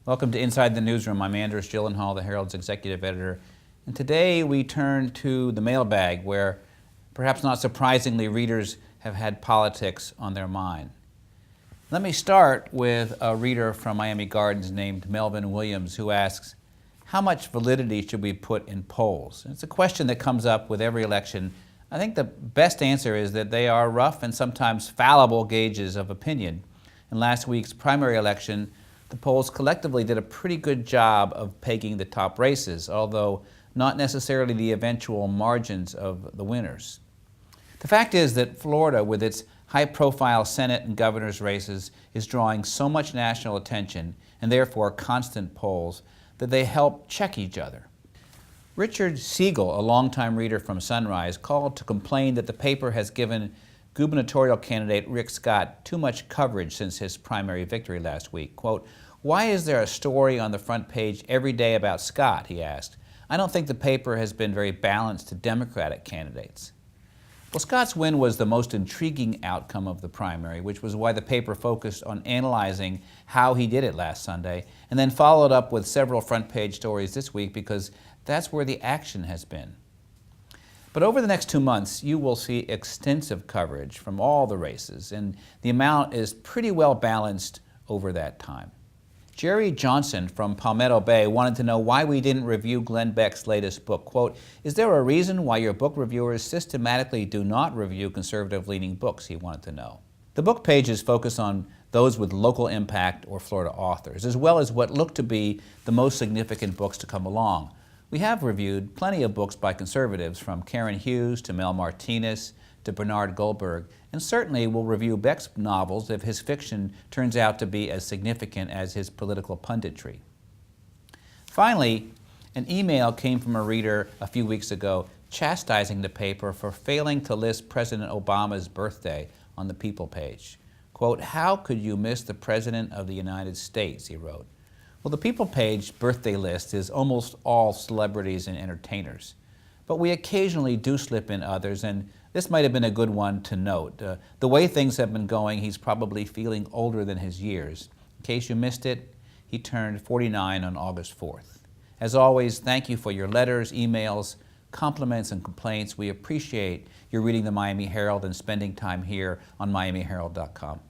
Welcome to Inside the Newsroom. I'm Anders Gyllenhaal, the Herald's executive editor. And today we turn to the mailbag, where, perhaps not surprisingly, readers have had politics on their mind. Let me start with a reader from Miami Gardens named Melvin Williams, who asks, how much validity should we put in polls? And it's a question that comes up with every election. I think the best answer is that they are rough and sometimes fallible gauges of opinion. In last week's primary election, the polls collectively did a pretty good job of pegging the top races, although not necessarily the eventual margins of the winners. The fact is that Florida, with its high-profile Senate and governor's races, is drawing so much national attention, and therefore constant polls, that they help check each other. Richard Siegel, a longtime reader from Sunrise, called to complain that the paper has given gubernatorial candidate Rick Scott too much coverage since his primary victory last week. Quote, "Why is there a story on the front page every day about Scott?" he asked. "I don't think the paper has been very balanced to Democratic candidates." Well, Scott's win was the most intriguing outcome of the primary, which was why the paper focused on analyzing how he did it last Sunday, and then followed up with several front page stories this week, because that's where the action has been. But over the next 2 months, you will see extensive coverage from all the races, and the amount is pretty well balanced over that time. Jerry Johnson from Palmetto Bay wanted to know why we didn't review Glenn Beck's latest book. Quote, "Is there a reason why your book reviewers systematically do not review conservative-leaning books?" he wanted to know. The book pages focus on those with local impact or Florida authors, as well as what look to be the most significant books to come along. We have reviewed plenty of books by conservatives, from Karen Hughes to Mel Martinez to Bernard Goldberg, and certainly will review Beck's novels if his fiction turns out to be as significant as his political punditry. Finally, an email came from a reader a few weeks ago chastising the paper for failing to list President Obama's birthday on the People page. Quote, "How could you miss the President of the United States?" he wrote. Well, the People page birthday list is almost all celebrities and entertainers, but we occasionally do slip in others, and this might have been a good one to note. The way things have been going, he's probably feeling older than his years. In case you missed it, he turned 49 on August 4th. As always, thank you for your letters, emails, compliments, and complaints. We appreciate your reading the Miami Herald and spending time here on MiamiHerald.com.